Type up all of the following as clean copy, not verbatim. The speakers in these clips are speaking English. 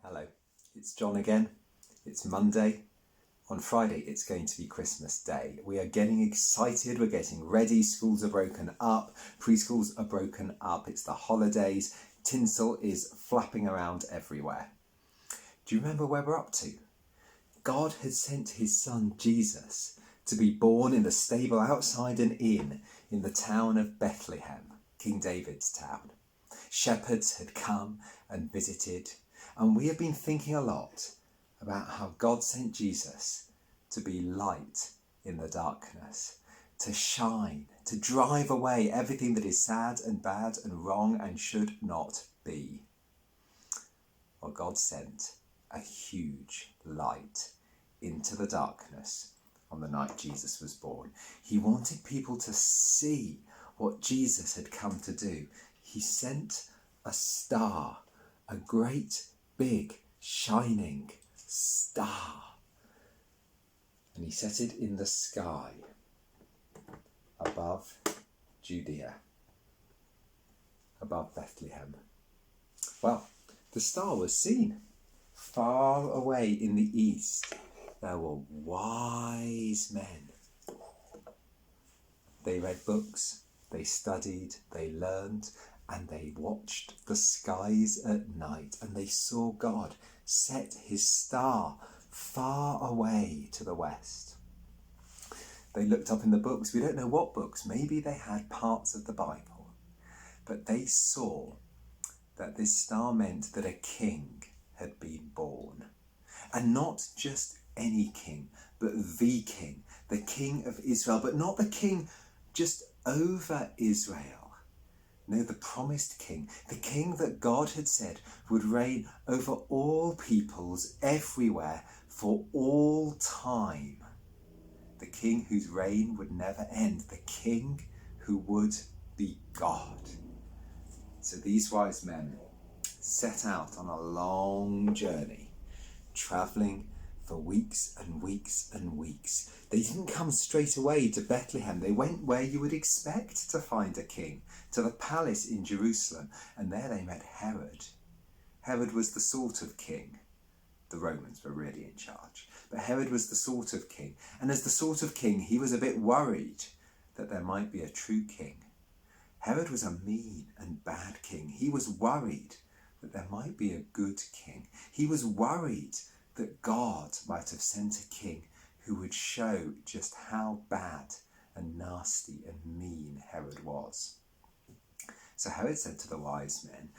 Hello, it's John again. It's Monday. On Friday, it's going to be Christmas Day. We are getting excited. We're getting ready. Schools are broken up. Preschools are broken up. It's the holidays. Tinsel is flapping around everywhere. Do you remember where we're up to? God had sent his son Jesus to be born in the stable outside an inn in the town of Bethlehem, King David's town. Shepherds had come and visited, and we have been thinking a lot about how God sent Jesus to be light in the darkness, to shine, to drive away everything that is sad and bad and wrong and should not be. Well, God sent a huge light into the darkness on the night Jesus was born. He wanted people to see what Jesus had come to do. He sent a star, a great big shining star, and he set it in the sky above Judea, above Bethlehem. Well, the star was seen far away in the east. There were wise men. They read books, they studied, they learned, and they watched the skies at night, and they saw God set his star far away to the west. They looked up in the books. We don't know what books. Maybe they had parts of the Bible. But they saw that this star meant that a king had been born. And not just any king, but the king of Israel. But not the king just over Israel. No, the promised king, the king that God had said would reign over all peoples everywhere for all time. The king whose reign would never end, the king who would be God. So these wise men set out on a long journey, travelling for weeks and weeks and weeks. They didn't come straight away to Bethlehem. They went where you would expect to find a king, to the palace in Jerusalem, and there they met Herod. Herod was the sort of king. The Romans were really in charge, but Herod was the sort of king, and as the sort of king, he was a bit worried that there might be a true king. Herod was a mean and bad king. He was worried that there might be a good king. He was worried that God might have sent a king who would show just how bad and nasty and mean Herod was. So Herod said to the wise men,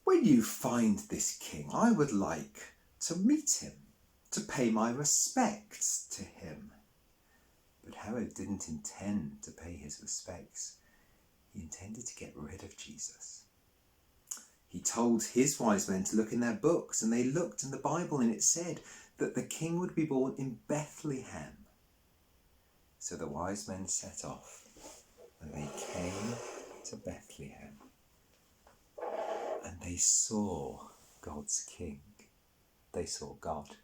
"When you find this king, I would like to meet him, to pay my respects to him." But Herod didn't intend to pay his respects. He intended to get rid of Jesus. He told his wise men to look in their books, and they looked in the Bible, and it said that the king would be born in Bethlehem. So the wise men set off, and they came to Bethlehem, and they saw God's king. They saw God.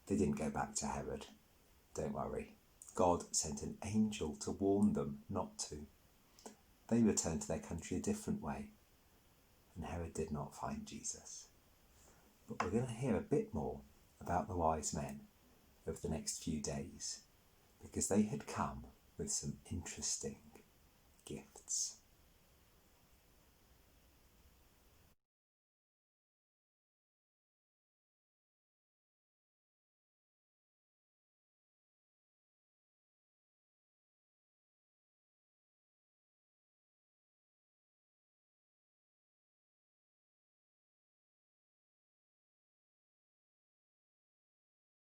They didn't go back to Herod. Don't worry. God sent an angel to warn them not to. They returned to their country a different way, and Herod did not find Jesus. But we're going to hear a bit more about the wise men over the next few days, because they had come with some interesting gifts.